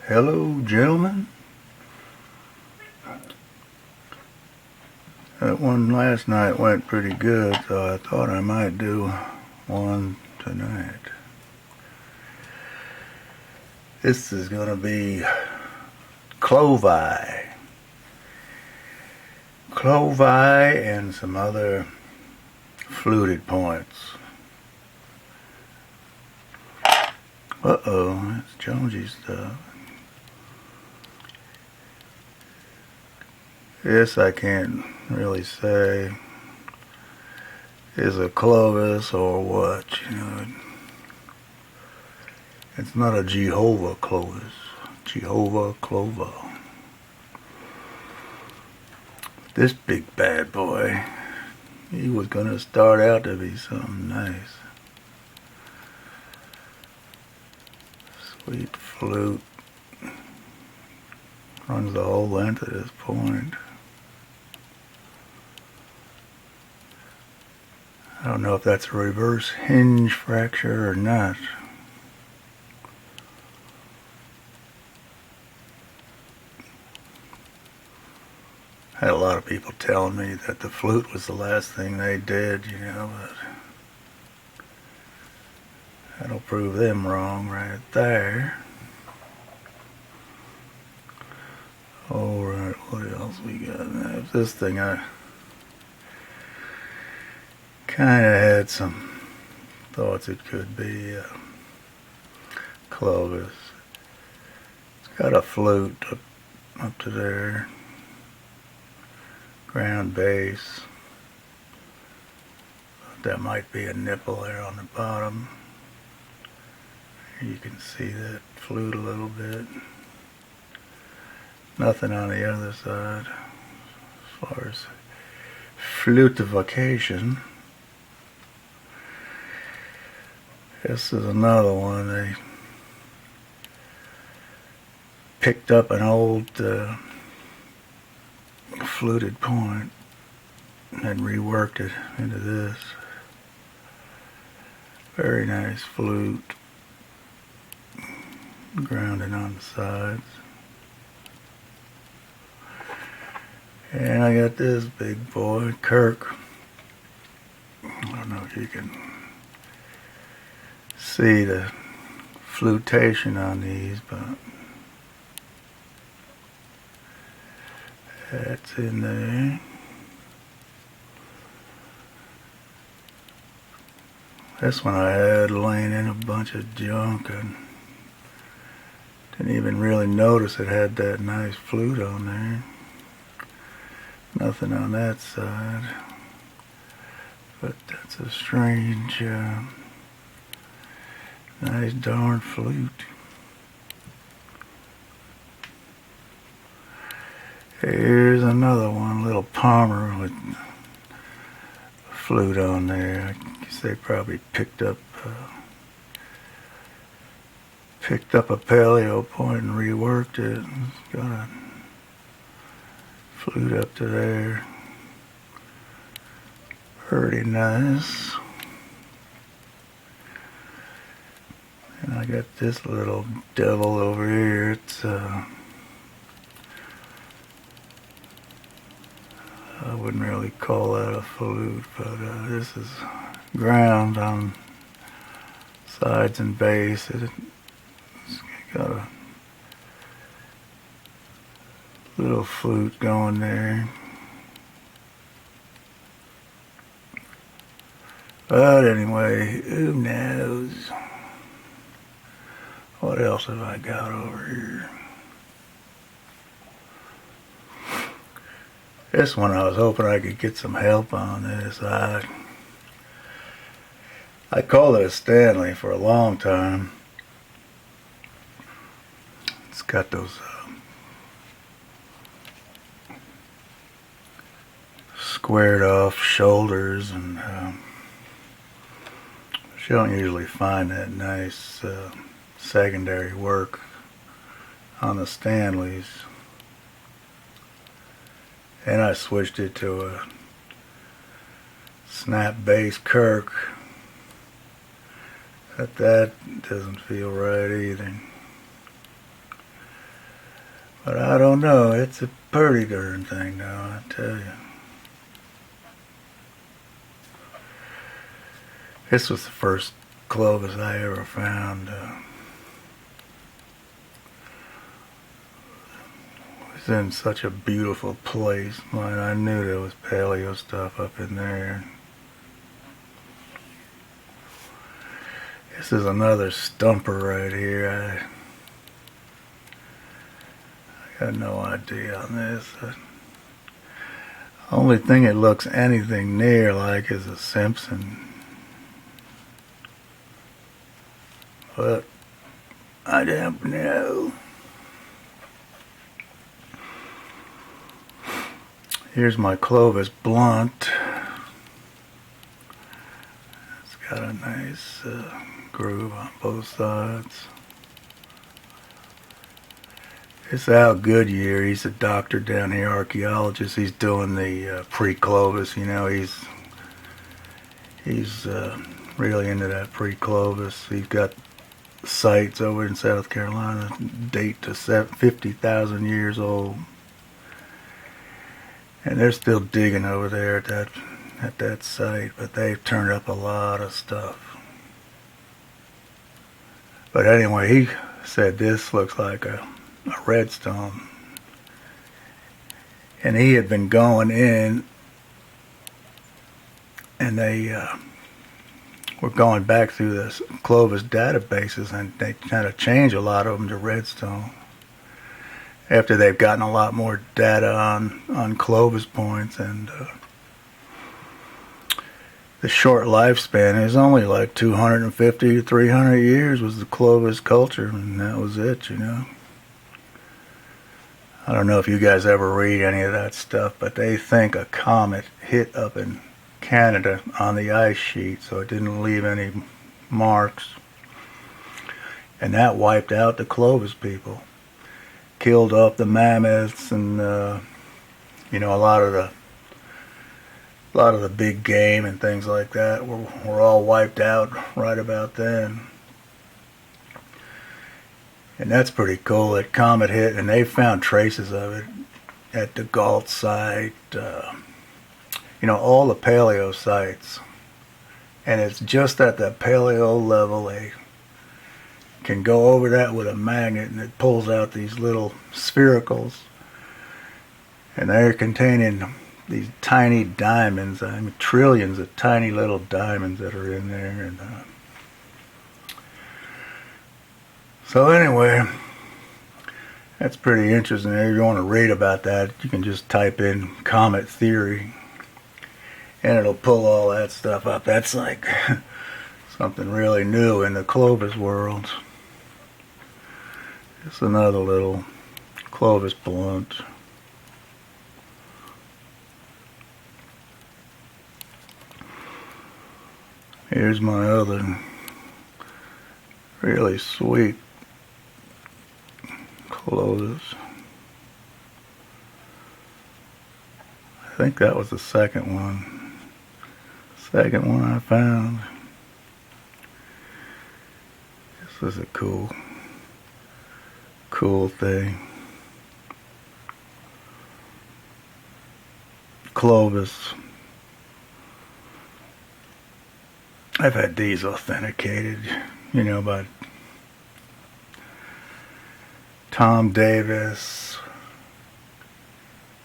Hello, gentlemen. That one last night went pretty good, so I thought I might do one tonight. This is going to be Clovis. Clovis and some other fluted points. Uh-oh, that's Jonesy stuff. This I can't really say is a Clovis or what, you know. It's not a Jehovah Clovis. Jehovah Clovis. This big bad boy, he was gonna start out to be something nice. Sweet flute. Runs the whole length of this point. I don't know if that's a reverse hinge fracture or not. I had a lot of people telling me that the flute was the last thing they did, you know, but that'll prove them wrong right there. Alright, what else we got now? This thing I kind of had some thoughts it could be Clovis. It's got a flute up to there. Ground bass. That might be a nipple there on the bottom. You can see that flute a little bit. Nothing on the other side as far as flutification. This is another one. They picked up an old fluted point and reworked it into this. Very nice flute. Grounded on the sides. And I got this big boy, Kirk. I don't know if you can see the flutation on these, but that's in there. This one I had laying in a bunch of junk and didn't even really notice it had that nice flute on there. Nothing on that side. But that's a strange, nice darn flute. Here's another one, little Palmer with a flute on there. I guess they probably picked up a paleo point and reworked it. It's got a flute up to there. Pretty nice. And I got this little devil over here. It's I wouldn't really call that a flute, but this is ground on sides and base. It's got a little flute going there. But anyway, who knows? What else have I got over here? This one I was hoping I could get some help on this. I called it a Stanley for a long time. It's got those squared off shoulders, and you don't usually find that nice secondary work on the Stanleys. And I switched it to a snap bass Kirk, but that doesn't feel right either. But I don't know. It's a pretty darn thing now, I tell you. This was the first Clovis I ever found. It was in such a beautiful place. I knew there was paleo stuff up in there. This is another stumper right here. I got no idea on this. The only thing it looks anything near like is a Simpson. But I don't know. Here's my Clovis blunt. It's got a nice groove on both sides. It's Al Goodyear. He's a doctor down here, archaeologist. He's doing the pre-Clovis. You know, he's really into that pre-Clovis. He's got sites over in South Carolina date to 50,000 years old, and they're still digging over there at that site. But they've turned up a lot of stuff. But anyway, he said this looks like a redstone, and he had been going in, and they were going back through the Clovis databases, and they kind of changed a lot of them to redstone after they've gotten a lot more data on Clovis points. And the short lifespan is only like 250 to 300 years was the Clovis culture, and that was it, you know. I don't know if you guys ever read any of that stuff, but they think a comet hit up in Canada on the ice sheet, so it didn't leave any marks, and that wiped out the Clovis people, killed off the mammoths, and you know, a lot of the big game and things like that were all wiped out right about then. And that's pretty cool. That comet hit, and they found traces of it at the Galt site, you know, all the paleo sites. And it's just at the paleo level. They can go over that with a magnet, and it pulls out these little sphericals. And they're containing these tiny diamonds. I mean, trillions of tiny little diamonds that are in there. And so anyway, that's pretty interesting. If you want to read about that, you can just type in comet theory, and it'll pull all that stuff up. That's like something really new in the Clovis world. It's another little Clovis blunt. Here's my other really sweet Clovis. I think that was the second one. Second one I found. This is a cool thing. Clovis. I've had these authenticated, you know, by Tom Davis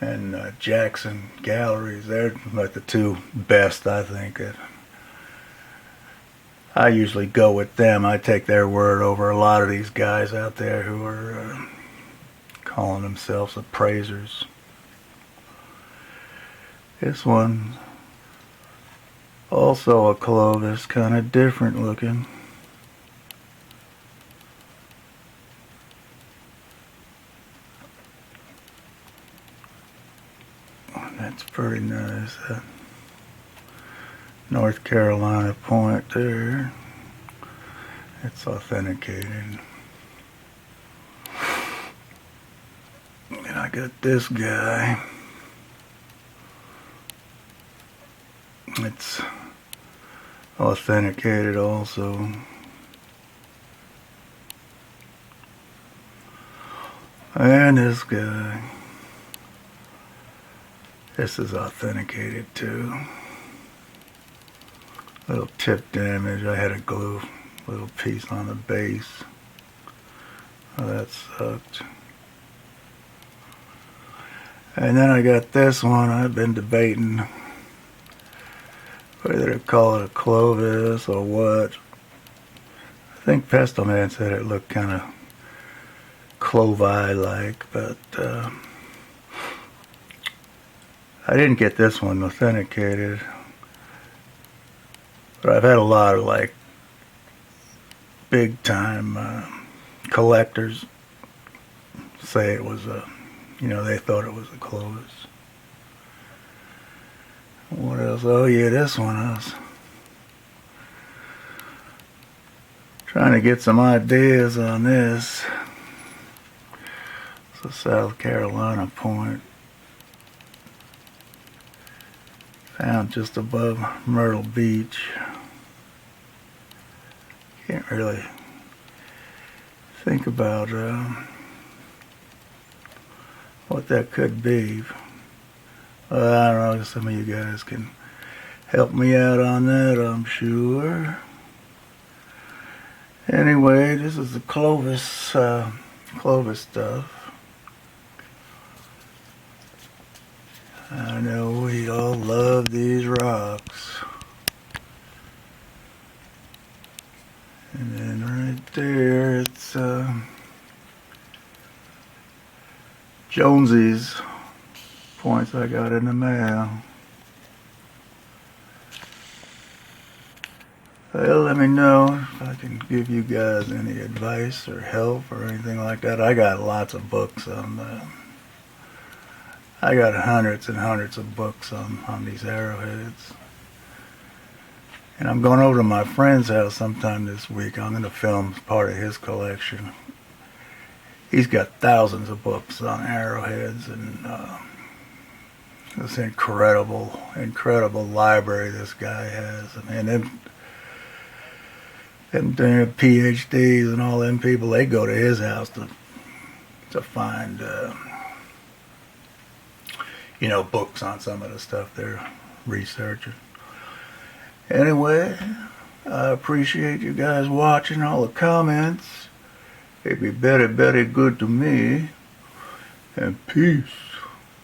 and Jackson Galleries. They're like the two best, I think. I usually go with them. I take their word over a lot of these guys out there who are calling themselves appraisers. This one, also a Clovis, kind of different looking. That's pretty nice. That North Carolina point there. It's authenticated. And I got this guy. It's authenticated also. And this guy. This is authenticated too. Little tip damage. I had a glue little piece on the base. Oh, that sucked. And then I got this one. I've been debating whether to call it a Clovis or what. I think Pesto Man said it looked kind of Clovi-like, but I didn't get this one authenticated. But I've had a lot of like big time collectors say it was a, they thought it was a Clovis. What else? Oh yeah, this one I was trying to get some ideas on this. It's a South Carolina point. Found just above Myrtle Beach. Can't really think about what that could be. I don't know, some of you guys can help me out on that, I'm sure. Anyway, this is the Clovis stuff. I know we all love these rocks. And then right there, it's Jonesy's points I got in the mail. Well, let me know if I can give you guys any advice or help or anything like that. I got lots of books on I got hundreds and hundreds of books on these arrowheads. And I'm going over to my friend's house sometime this week. I'm going to film part of his collection. He's got thousands of books on arrowheads, and this incredible library this guy has. I mean, them PhDs and all them people, they go to his house to find books on some of the stuff they're researching. Anyway, I appreciate you guys watching, all the comments. It'd be very, very good to me. And peace.